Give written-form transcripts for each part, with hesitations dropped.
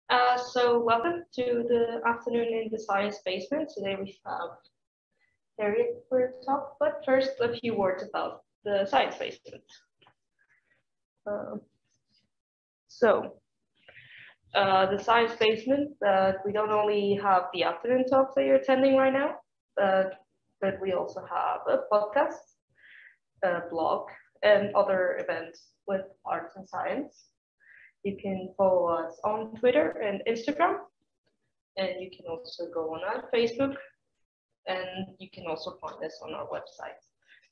So welcome to the afternoon in the science basement. Today we have Harriet for talk, but first a few words about the science basement. The science basement, we don't only have the afternoon talks that you're attending right now, but we also have a podcast, a blog, and other events with arts and science. You can follow us on Twitter and Instagram, and you can also go on our Facebook, and you can also find us on our website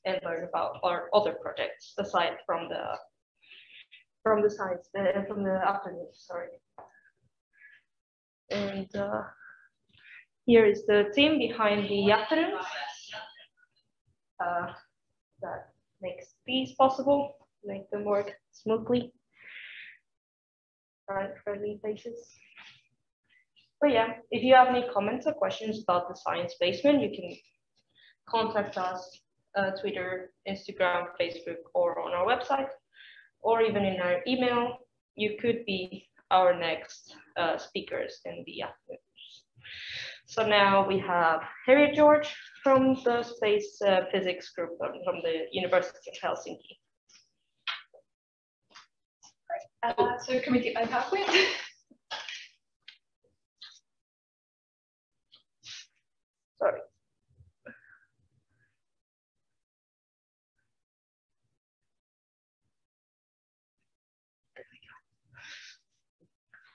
and learn about our other projects aside from the afternoon. Sorry. And here is the team behind the afternoon that makes these possible, make them work smoothly. Friendly faces. But yeah, if you have any comments or questions about the science basement, you can contact us Twitter, Instagram, Facebook, or on our website, or even in our email. You could be our next speakers in the afternoons. So now we have Harriet George from the space physics group from the University of Helsinki. So can we get my PowerPoint? Sorry.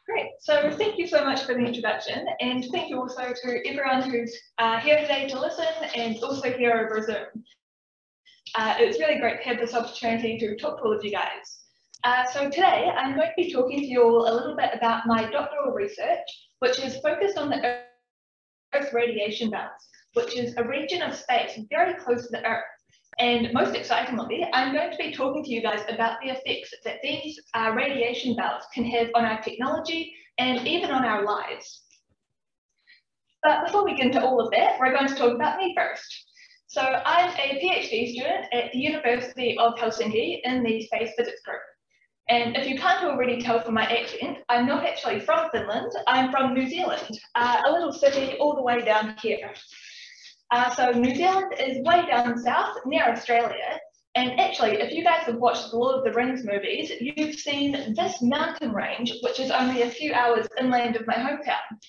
Great, so thank you so much for the introduction, and thank you also to everyone who's here today to listen and also here over Zoom. It's really great to have this opportunity to talk to all of you guys. So today I'm going to be talking to you all a little bit about my doctoral research, which is focused on the Earth radiation belts, which is a region of space very close to the Earth. And most excitingly, I'm going to be talking to you guys about the effects that these radiation belts can have on our technology and even on our lives. But before we get into all of that, we're going to talk about me first. So I'm a PhD student at the University of Helsinki in the space physics group. And if you can't already tell from my accent, I'm not actually from Finland, I'm from New Zealand, a little city all the way down here. So New Zealand is way down south, near Australia. And actually, if you guys have watched the Lord of the Rings movies, you've seen this mountain range, which is only a few hours inland of my hometown.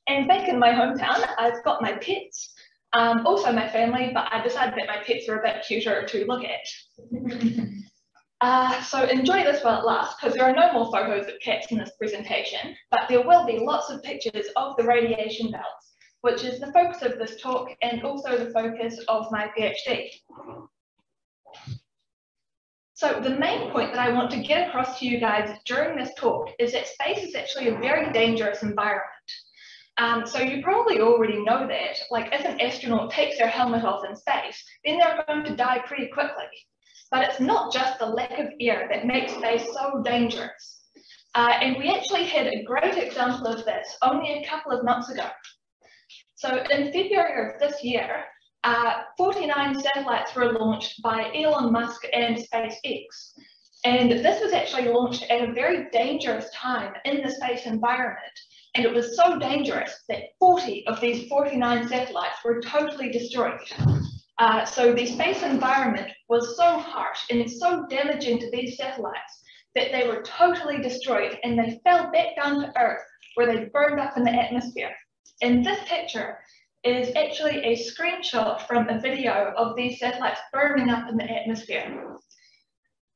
And back in my hometown, I've got my pets, also my family, but I decided that my pets are a bit cuter to look at. So enjoy this while it lasts, because there are no more photos of cats in this presentation, but there will be lots of pictures of the radiation belts, which is the focus of this talk and also the focus of my PhD. So the main point that I want to get across to you guys during this talk is that space is actually a very dangerous environment. So you probably already know that, like if an astronaut takes their helmet off in space, then they're going to die pretty quickly. But it's not just the lack of air that makes space so dangerous. And we actually had a great example of this only a couple of months ago. So in February of this year, 49 satellites were launched by Elon Musk and SpaceX. And this was actually launched at a very dangerous time in the space environment. And it was so dangerous that 40 of these 49 satellites were totally destroyed. So the space environment was so harsh and so damaging to these satellites that they were totally destroyed and they fell back down to Earth where they burned up in the atmosphere. And this picture is actually a screenshot from a video of these satellites burning up in the atmosphere.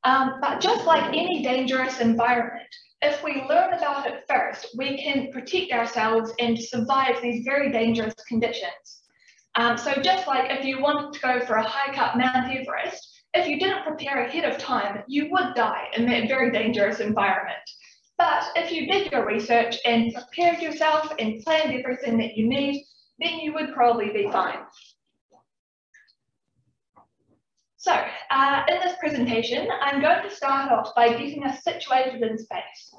But just like any dangerous environment, if we learn about it first, we can protect ourselves and survive these very dangerous conditions. So just like if you wanted to go for a hike up Mount Everest, if you didn't prepare ahead of time, you would die in that very dangerous environment. But if you did your research and prepared yourself and planned everything that you need, then you would probably be fine. So in this presentation, I'm going to start off by getting us situated in space.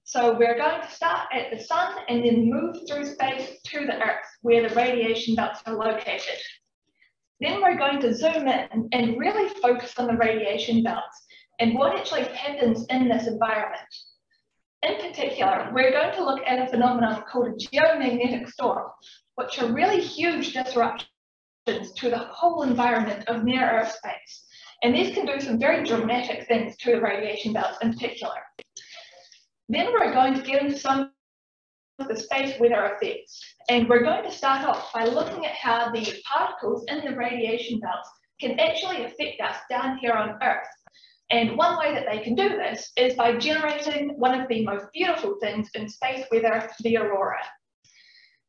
So we're going to start at the sun and then move through space to the Earth, where the radiation belts are located. Then we're going to zoom in and really focus on the radiation belts and what actually happens in this environment. In particular, we're going to look at a phenomenon called a geomagnetic storm, which are really huge disruptions to the whole environment of near-Earth space. And these can do some very dramatic things to the radiation belts in particular. Then we're going to get into some of the space weather effects. And we're going to start off by looking at how the particles in the radiation belts can actually affect us down here on Earth. And one way that they can do this is by generating one of the most beautiful things in space weather, the aurora.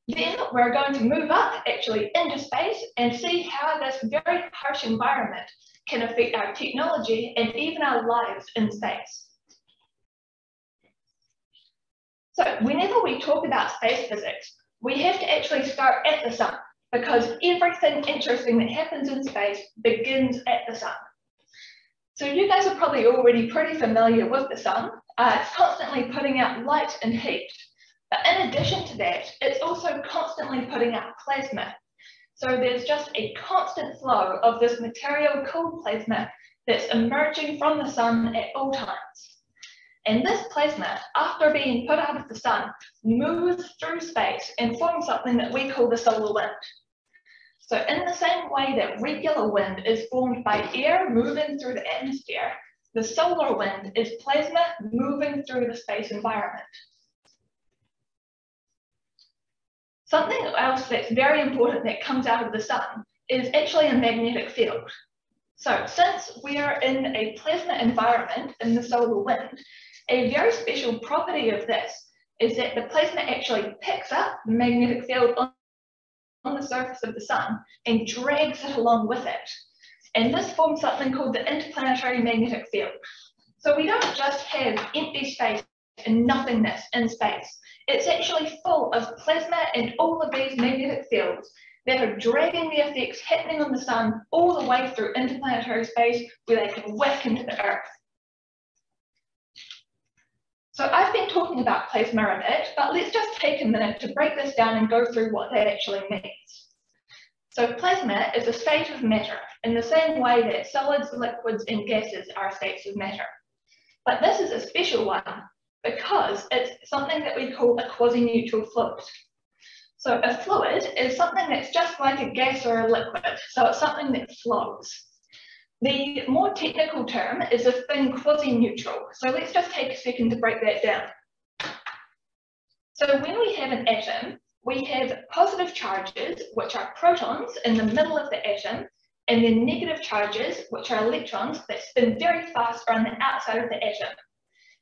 Then we're going to move up actually into space and see how this very harsh environment can affect our technology and even our lives in space. So whenever we talk about space physics, we have to actually start at the sun, because everything interesting that happens in space begins at the sun. So you guys are probably already pretty familiar with the sun. It's constantly putting out light and heat. But in addition to that, it's also constantly putting out plasma. So there's just a constant flow of this material called plasma that's emerging from the sun at all times. And this plasma, after being put out of the sun, moves through space and forms something that we call the solar wind. So in the same way that regular wind is formed by air moving through the atmosphere, the solar wind is plasma moving through the space environment. Something else that's very important that comes out of the sun is actually a magnetic field. So since we are in a plasma environment in the solar wind, a very special property of this is that the plasma actually picks up the magnetic field on the surface of the sun and drags it along with it. And this forms something called the interplanetary magnetic field. So we don't just have empty space and nothingness in space. It's actually full of plasma and all of these magnetic fields that are dragging the effects happening on the sun all the way through interplanetary space where they can whack into the Earth. So I've been talking about plasma a bit, but let's just take a minute to break this down and go through what that actually means. So plasma is a state of matter in the same way that solids, liquids, and gases are states of matter. But this is a special one because it's something that we call a quasi-neutral fluid. So a fluid is something that's just like a gas or a liquid, so it's something that flows. The more technical term is a thing quasi-neutral. So let's just take a second to break that down. So when we have an atom, we have positive charges, which are protons in the middle of the atom, and then negative charges, which are electrons that spin very fast around the outside of the atom.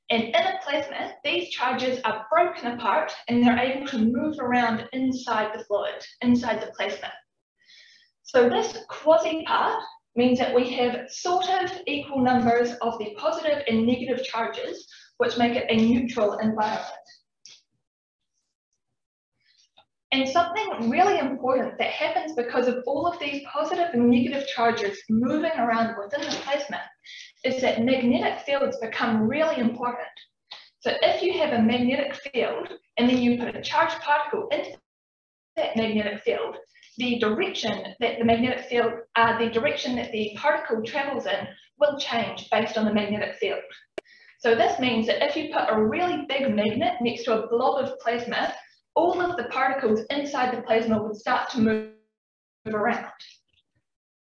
And in a plasma, these charges are broken apart and they're able to move around inside the fluid, inside the plasma. So this quasi part means that we have sort of equal numbers of the positive and negative charges, which make it a neutral environment. And something really important that happens because of all of these positive and negative charges moving around within the plasma is that magnetic fields become really important. So if you have a magnetic field and then you put a charged particle into that magnetic field, the direction that the magnetic field, the direction that the particle travels in will change based on the magnetic field. So this means that if you put a really big magnet next to a blob of plasma, all of the particles inside the plasma would start to move around.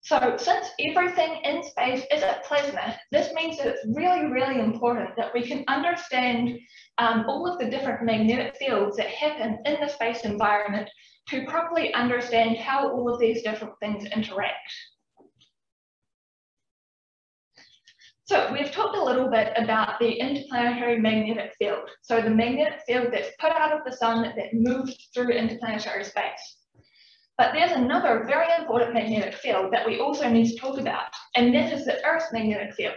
So since everything in space is a plasma, this means that it's really, really important that we can understand all of the different magnetic fields that happen in the space environment to properly understand how all of these different things interact. So we've talked a little bit about the interplanetary magnetic field. So the magnetic field that's put out of the sun that moves through interplanetary space. But there's another very important magnetic field that we also need to talk about, and that is the Earth's magnetic field.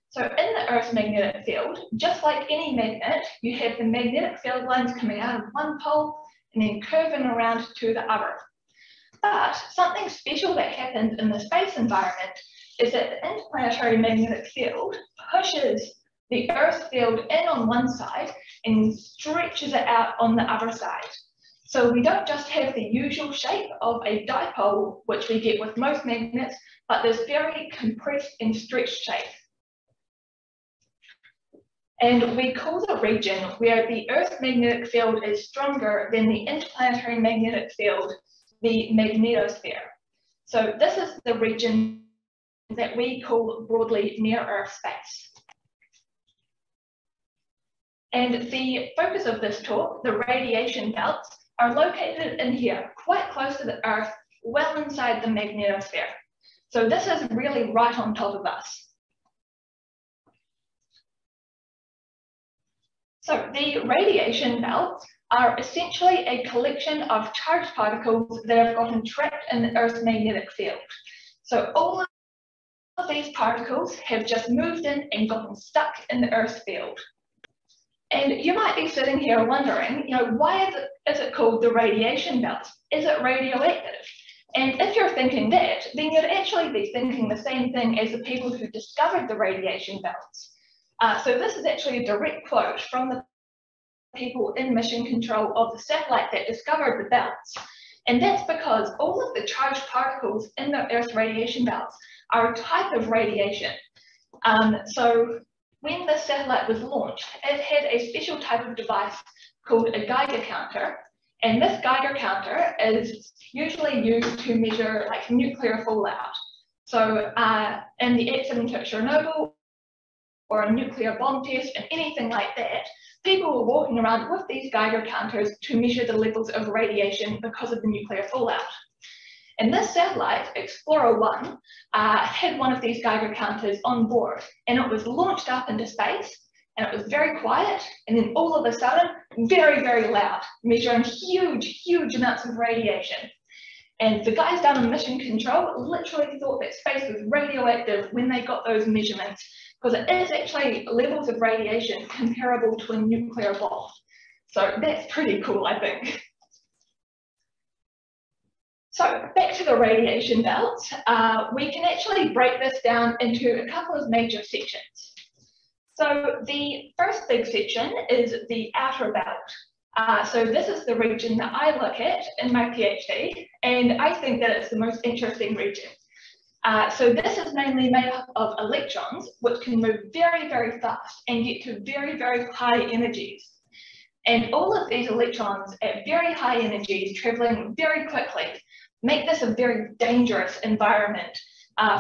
So in the Earth's magnetic field, just like any magnet, you have the magnetic field lines coming out of one pole and then curving around to the other. But something special that happens in the space environment is that the interplanetary magnetic field pushes the Earth's field in on one side and stretches it out on the other side. So we don't just have the usual shape of a dipole, which we get with most magnets, but this very compressed and stretched shape. And we call the region where the Earth's magnetic field is stronger than the interplanetary magnetic field, the magnetosphere. So this is the region that we call broadly near Earth space. And the focus of this talk, the radiation belts, are located in here, quite close to the Earth, well inside the magnetosphere. So this is really right on top of us. So the radiation belts are essentially a collection of charged particles that have gotten trapped in the Earth's magnetic field. So all of these particles have just moved in and gotten stuck in the Earth's field. And you might be sitting here wondering, why is it called the radiation belt? Is it radioactive? And if you're thinking that, then you'd actually be thinking the same thing as the people who discovered the radiation belts. So this is actually a direct quote from the people in mission control of the satellite that discovered the belts. And that's because all of the charged particles in the Earth's radiation belts are a type of radiation. So when the satellite was launched, it had a special type of device called a Geiger counter. And this Geiger counter is usually used to measure like nuclear fallout. So in the accident at Chernobyl, or a nuclear bomb test and anything like that, people were walking around with these Geiger counters to measure the levels of radiation because of the nuclear fallout. And this satellite, Explorer 1, had one of these Geiger counters on board, and it was launched up into space, and it was very quiet, and then all of a sudden, very, very loud, measuring huge, huge amounts of radiation. And the guys down in mission control literally thought that space was radioactive when they got those measurements, because it is actually levels of radiation comparable to a nuclear bomb. So that's pretty cool, I think. So back to the radiation belts, we can actually break this down into a couple of major sections. So the first big section is the outer belt. So this is the region that I look at in my PhD, and I think that it's the most interesting region. So this is mainly made up of electrons, which can move very, very fast and get to very, very high energies. And all of these electrons at very high energies, traveling very quickly, make this a very dangerous environment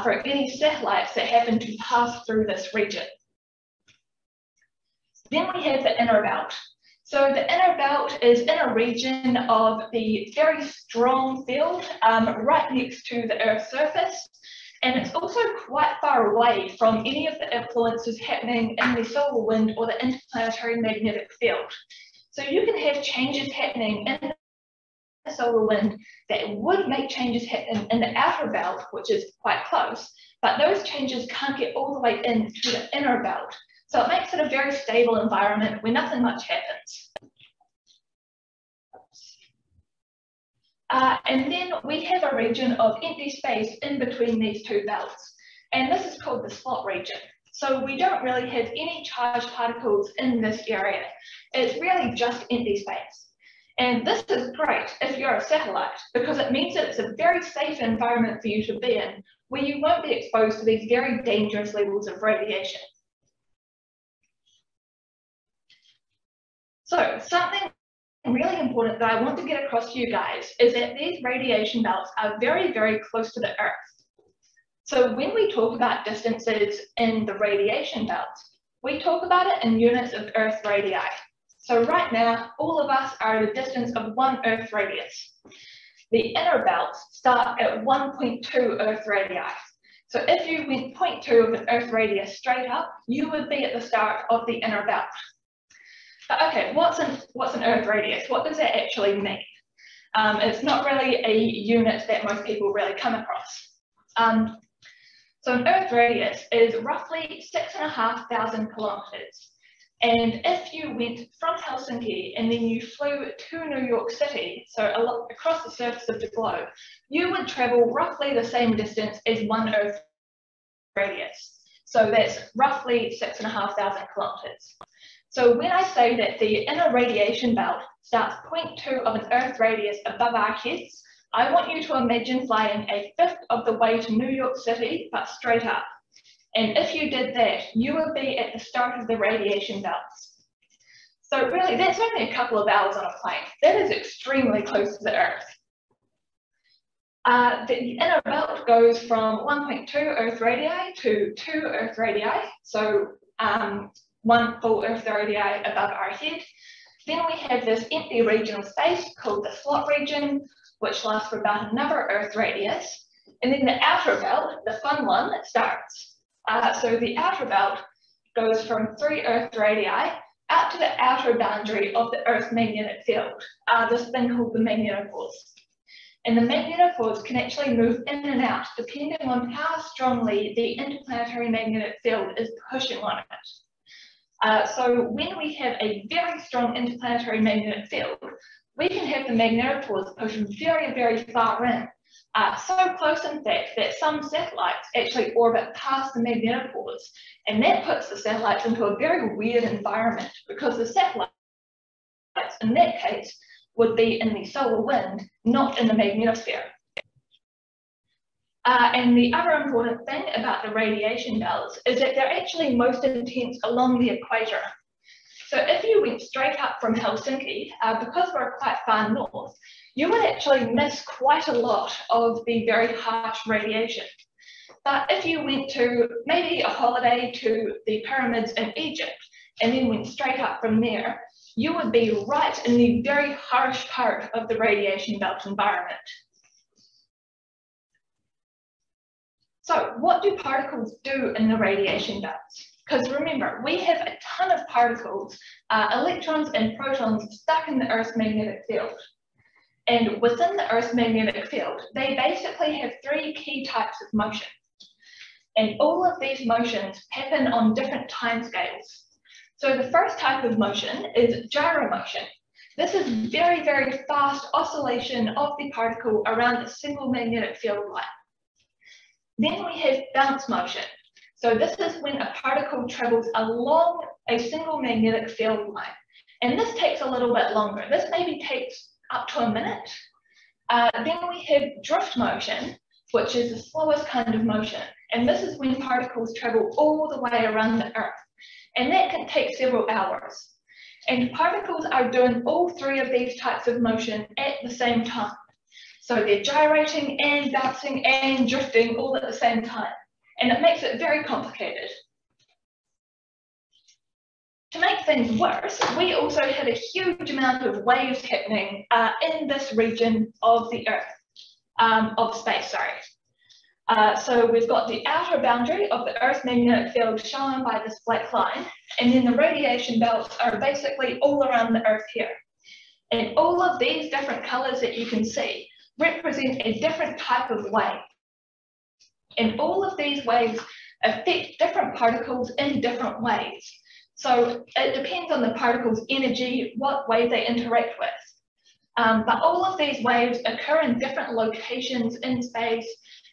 for any satellites that happen to pass through this region. Then we have the inner belt. So the inner belt is in a region of the very strong field right next to the Earth's surface. And it's also quite far away from any of the influences happening in the solar wind or the interplanetary magnetic field. So you can have changes happening in the solar wind that would make changes happen in the outer belt, which is quite close, but those changes can't get all the way into the inner belt. So it makes it a very stable environment where nothing much happens. And then we have a region of empty space in between these two belts. And this is called the slot region. So we don't really have any charged particles in this area. It's really just empty space. And this is great if you're a satellite, because it means that it's a very safe environment for you to be in, where you won't be exposed to these very dangerous levels of radiation. So something really important that I want to get across to you guys is that these radiation belts are very, very close to the Earth. So when we talk about distances in the radiation belt, we talk about it in units of Earth radii. So right now, all of us are at a distance of 1 Earth radius. The inner belts start at 1.2 Earth radii. So if you went 0.2 of an Earth radius straight up, you would be at the start of the inner belt. But okay, what's an Earth radius? What does that actually mean? It's not really a unit that most people really come across. So an Earth radius is roughly 6,500 kilometers. And if you went from Helsinki and then you flew to New York City, so across the surface of the globe, you would travel roughly the same distance as 1 Earth radius. So that's roughly 6,500 kilometers. So when I say that the inner radiation belt starts 0.2 of an Earth radius above our heads, I want you to imagine flying a fifth of the way to New York City, but straight up. And if you did that, you would be at the start of the radiation belts. So really, that's only a couple of hours on a plane. That is extremely close to the Earth. The inner belt goes from 1.2 Earth radii to 2 Earth radii, so 1 full Earth radii above our head. Then we have this empty region of space called the slot region, which lasts for about another Earth radius. And then the outer belt, the fun one, starts. So the outer belt goes from 3 Earth radii out to the outer boundary of the Earth's magnetic field, this thing called the magnetosphere. And the magnetosphere can actually move in and out depending on how strongly the interplanetary magnetic field is pushing on it. So when we have a very strong interplanetary magnetic field, we can have the magnetosphere push very, very far in. So close, in fact, that some satellites actually orbit past the magnetosphere, and that puts the satellites into a very weird environment because the satellites, in that case, would be in the solar wind, not in the magnetosphere. And the other important thing about the radiation belts is that they're actually most intense along the equator. So if you went straight up from Helsinki, because we're quite far north, you would actually miss quite a lot of the very harsh radiation. But if you went to maybe a holiday to the pyramids in Egypt and then went straight up from there, you would be right in the very harsh part of the radiation belt environment. So what do particles do in the radiation belts? Because remember, we have a ton of particles, electrons and protons stuck in the Earth's magnetic field. And within the Earth's magnetic field, they basically have 3 key types of motion. And all of these motions happen on different timescales. So the first type of motion is gyromotion. This is very, very fast oscillation of the particle around a single magnetic field line. Then we have bounce motion. So this is when a particle travels along a single magnetic field line. And this takes a little bit longer. This maybe takes up to a minute. Then we have drift motion, which is the slowest kind of motion. And this is when particles travel all the way around the Earth. And that can take several hours. And particles are doing all 3 of these types of motion at the same time. So they're gyrating and bouncing and drifting all at the same time. And it makes it very complicated. To make things worse, we also have a huge amount of waves happening in this region of the Earth, of space, sorry. So we've got the outer boundary of the Earth's magnetic field shown by this black line, and then the radiation belts are basically all around the Earth here. And all of these different colors that you can see represent a different type of wave. And all of these waves affect different particles in different ways. So it depends on the particle's energy, what wave they interact with. But all of these waves occur in different locations in space.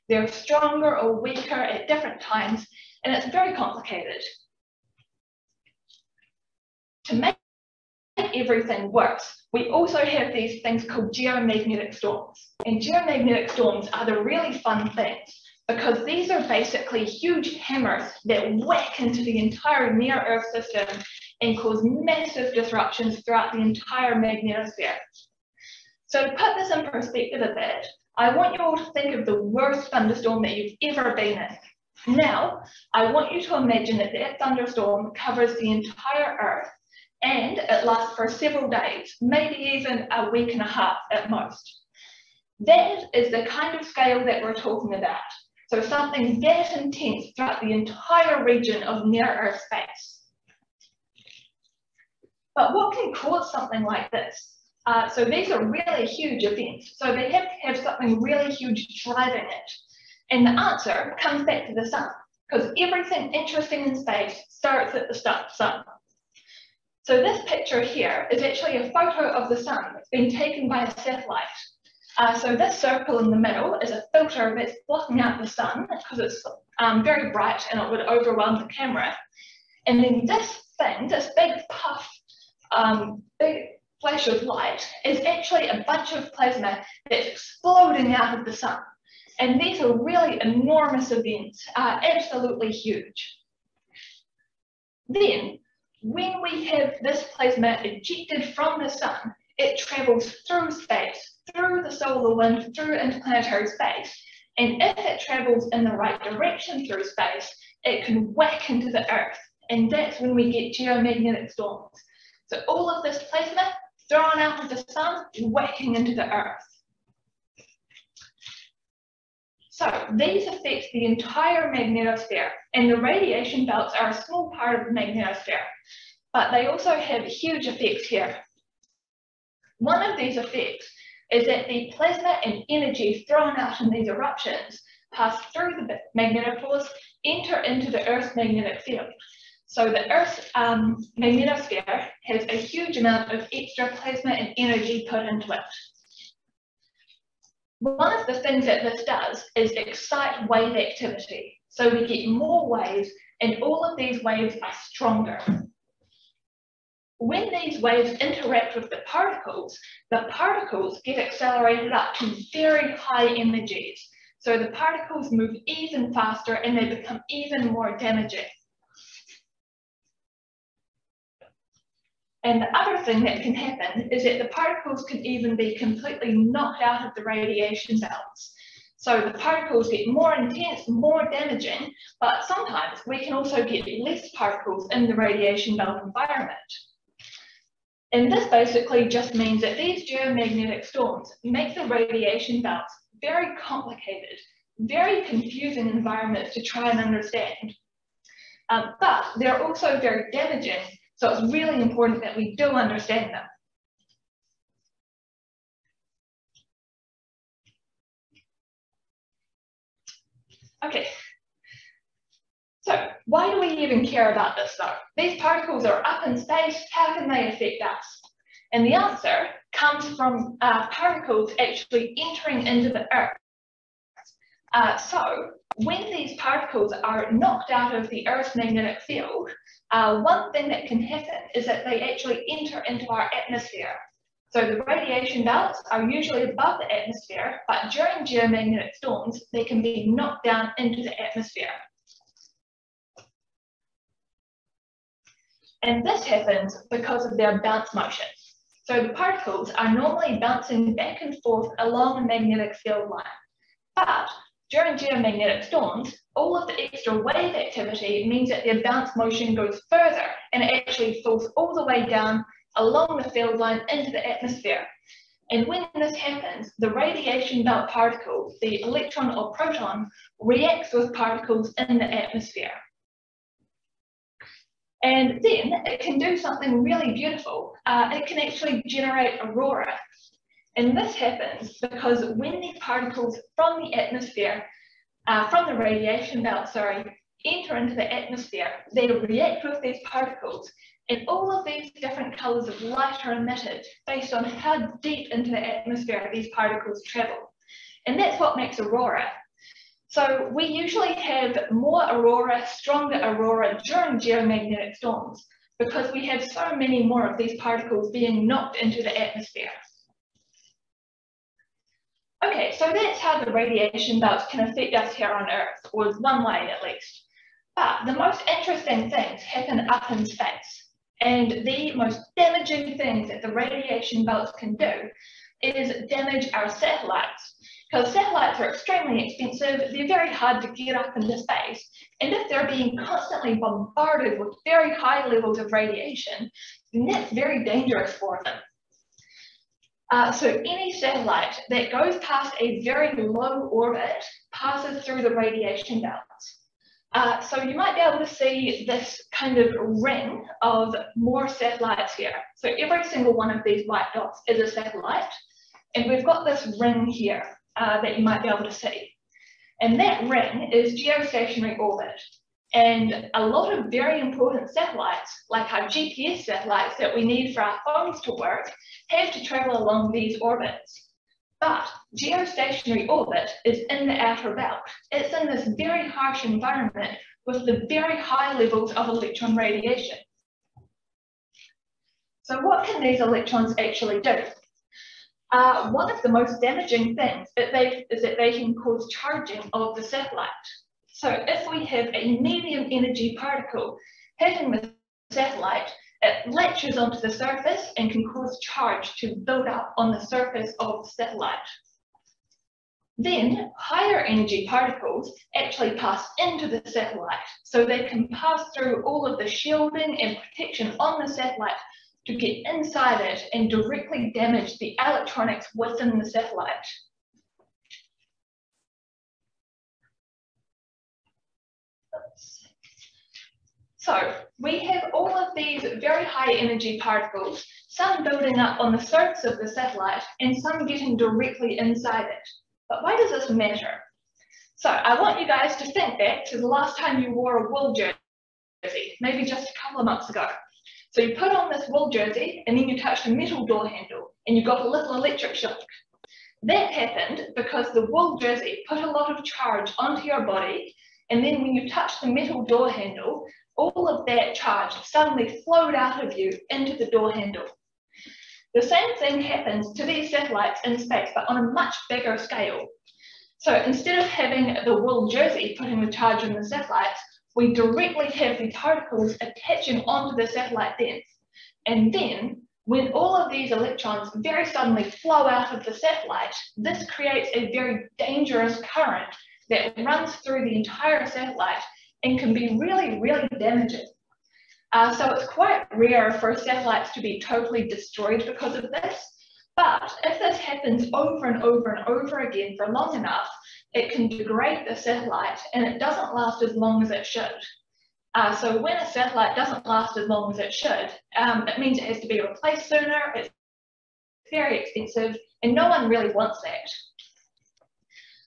They're stronger or weaker at different times, and it's very complicated. To make everything worse, we also have these things called geomagnetic storms. And geomagnetic storms are the really fun things, because these are basically huge hammers that whack into the entire near-Earth system and cause massive disruptions throughout the entire magnetosphere. So to put this in perspective a bit, I want you all to think of the worst thunderstorm that you've ever been in. Now, I want you to imagine that that thunderstorm covers the entire Earth and it lasts for several days, maybe even a week and a half at most. That is the kind of scale that we're talking about. So something that intense throughout the entire region of near-Earth space. But what can cause something like this? So these are really huge events. So they have to have something really huge driving it. And the answer comes back to the sun, because everything interesting in space starts at the sun. So this picture here is actually a photo of the sun that's been taken by a satellite. So this circle in the middle is a filter that's blocking out the sun because it's very bright and it would overwhelm the camera. And then this thing, this big puff, big flash of light is actually a bunch of plasma that's exploding out of the sun. And these are really enormous events, absolutely huge. Then, when we have this plasma ejected from the sun, it travels through space, through the solar wind, through interplanetary space. And if it travels in the right direction through space, it can whack into the Earth. And that's when we get geomagnetic storms. So all of this plasma thrown out of the sun, whacking into the Earth. So these affect the entire magnetosphere, and the radiation belts are a small part of the magnetosphere, but they also have huge effects here. One of these effects is that the plasma and energy thrown out in these eruptions pass through the magnetopause, enter into the Earth's magnetic field. So the Earth's magnetosphere has a huge amount of extra plasma and energy put into it. One of the things that this does is excite wave activity. So we get more waves, and all of these waves are stronger. When these waves interact with the particles get accelerated up to very high energies. So the particles move even faster and they become even more damaging. And the other thing that can happen is that the particles can even be completely knocked out of the radiation belts. So the particles get more intense, more damaging, but sometimes we can also get less particles in the radiation belt environment. And this basically just means that these geomagnetic storms make the radiation belts very complicated, very confusing environments to try and understand. But they're also very damaging. So it's really important that we do understand them. Okay, so why do we even care about this though? These particles are up in space, how can they affect us? And the answer comes from particles actually entering into the Earth. So when these particles are knocked out of the Earth's magnetic field, one thing that can happen is that they actually enter into our atmosphere. So the radiation belts are usually above the atmosphere, but during geomagnetic storms, they can be knocked down into the atmosphere. And this happens because of their bounce motion. So the particles are normally bouncing back and forth along a magnetic field line. But during geomagnetic storms, all of the extra wave activity means that their bounce motion goes further and it actually falls all the way down along the field line into the atmosphere. And when this happens, the radiation belt particle, the electron or proton, reacts with particles in the atmosphere. And then it can do something really beautiful. It can actually generate aurora. And this happens because when these particles from the atmosphere, from the radiation belt, enter into the atmosphere, they react with these particles, and all of these different colors of light are emitted based on how deep into the atmosphere these particles travel. And that's what makes aurora. So we usually have more aurora, stronger aurora during geomagnetic storms because we have so many more of these particles being knocked into the atmosphere. Okay, so that's how the radiation belts can affect us here on Earth, or one way at least. But the most interesting things happen up in space. And the most damaging things that the radiation belts can do is damage our satellites. Because satellites are extremely expensive, they're very hard to get up into space, and if they're being constantly bombarded with very high levels of radiation, then that's very dangerous for them. So any satellite that goes past a very low orbit passes through the radiation belts. So you might be able to see this kind of ring of more satellites here. So every single one of these white dots is a satellite, and we've got this ring here that you might be able to see. And that ring is geostationary orbit. And a lot of very important satellites, like our GPS satellites that we need for our phones to work, have to travel along these orbits. But geostationary orbit is in the outer belt. It's in this very harsh environment with the very high levels of electron radiation. So what can these electrons actually do? one of the most damaging things is that they can cause charging of the satellite. So if we have a medium energy particle hitting the satellite, it latches onto the surface and can cause charge to build up on the surface of the satellite. Then higher energy particles actually pass into the satellite, so they can pass through all of the shielding and protection on the satellite to get inside it and directly damage the electronics within the satellite. So we have all of these very high energy particles, some building up on the surface of the satellite and some getting directly inside it. But why does this matter? So I want you guys to think back to the last time you wore a wool jersey, maybe just a couple of months ago. So you put on this wool jersey and then you touched a metal door handle and you got a little electric shock. That happened because the wool jersey put a lot of charge onto your body, and then when you touched the metal door handle, all of that charge suddenly flowed out of you into the door handle. The same thing happens to these satellites in space, but on a much bigger scale. So instead of having the wool jersey putting the charge on the satellites, we directly have the particles attaching onto the satellite then. And then, when all of these electrons very suddenly flow out of the satellite, this creates a very dangerous current that runs through the entire satellite and can be really, really damaging. So it's quite rare for satellites to be totally destroyed because of this. But if this happens over and over and over again for long enough, it can degrade the satellite and it doesn't last as long as it should. So when a satellite doesn't last as long as it should, it means it has to be replaced sooner, it's very expensive, and no one really wants that.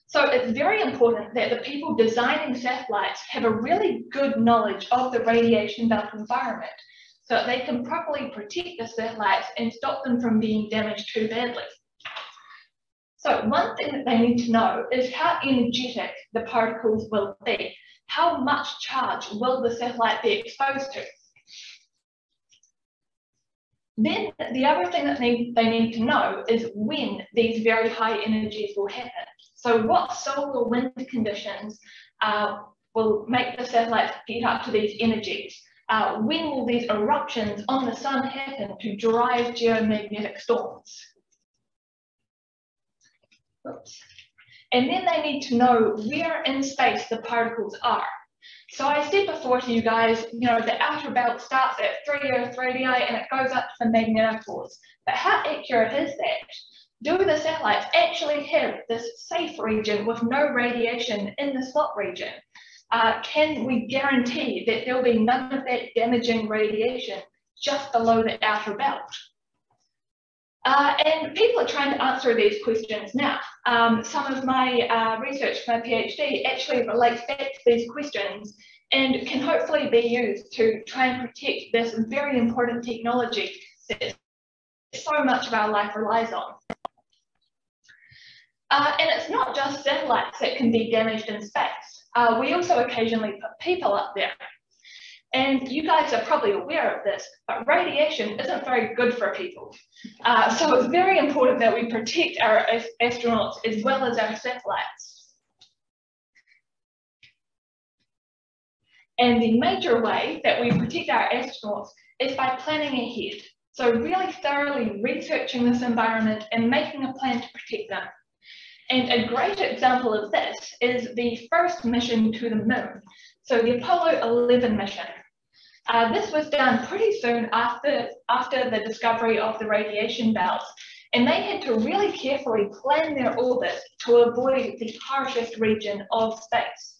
So it's very important that the people designing satellites have a really good knowledge of the radiation belt environment so that they can properly protect the satellites and stop them from being damaged too badly. So one thing that they need to know is how energetic the particles will be. How much charge will the satellite be exposed to? Then the other thing that they need to know is when these very high energies will happen. So what solar wind conditions will make the satellite get up to these energies? When will these eruptions on the sun happen to drive geomagnetic storms? Oops. And then they need to know where in space the particles are. So I said before to you guys, the outer belt starts at 3 Earth radii and it goes up to the magnetosphere. But how accurate is that? Do the satellites actually have this safe region with no radiation in the slot region? Can we guarantee that there'll be none of that damaging radiation just below the outer belt? And people are trying to answer these questions now. Some of my research for my PhD actually relates back to these questions and can hopefully be used to try and protect this very important technology that so much of our life relies on. And it's not just satellites that can be damaged in space. We also occasionally put people up there. And you guys are probably aware of this, but radiation isn't very good for people. So it's very important that we protect our astronauts as well as our satellites. And the major way that we protect our astronauts is by planning ahead. So really thoroughly researching this environment and making a plan to protect them. And a great example of this is the first mission to the moon. So the Apollo 11 mission. This was done pretty soon after the discovery of the radiation belts, and they had to really carefully plan their orbit to avoid the harshest region of space.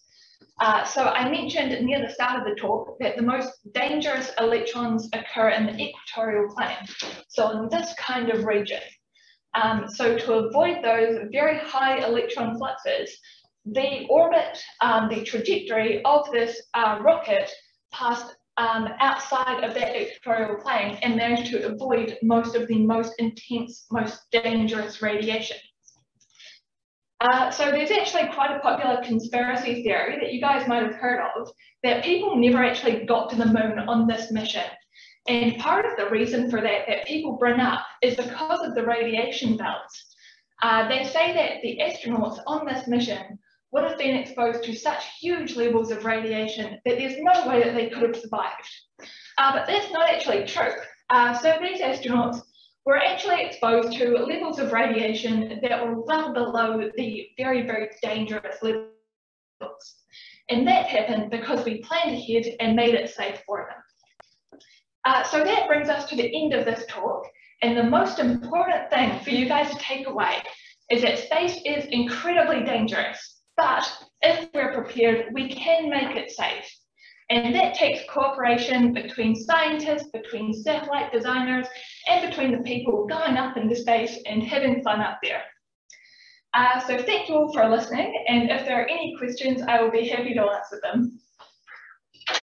So I mentioned near the start of the talk that the most dangerous electrons occur in the equatorial plane, so in this kind of region. So to avoid those very high electron fluxes, the orbit, the trajectory of this rocket passed outside of that equatorial plane and managed to avoid most of the most intense, most dangerous radiation. So there's actually quite a popular conspiracy theory that you guys might have heard of, that people never actually got to the moon on this mission. And part of the reason for that people bring up is because of the radiation belts. They say that the astronauts on this mission would have been exposed to such huge levels of radiation that there's no way that they could have survived. But that's not actually true. So these astronauts were actually exposed to levels of radiation that were well below the very, very dangerous levels. And that happened because we planned ahead and made it safe for them. So that brings us to the end of this talk. And the most important thing for you guys to take away is that space is incredibly dangerous, but if we're prepared, we can make it safe. And that takes cooperation between scientists, between satellite designers, and between the people going up into space and having fun up there. So thank you all for listening, and if there are any questions, I will be happy to answer them.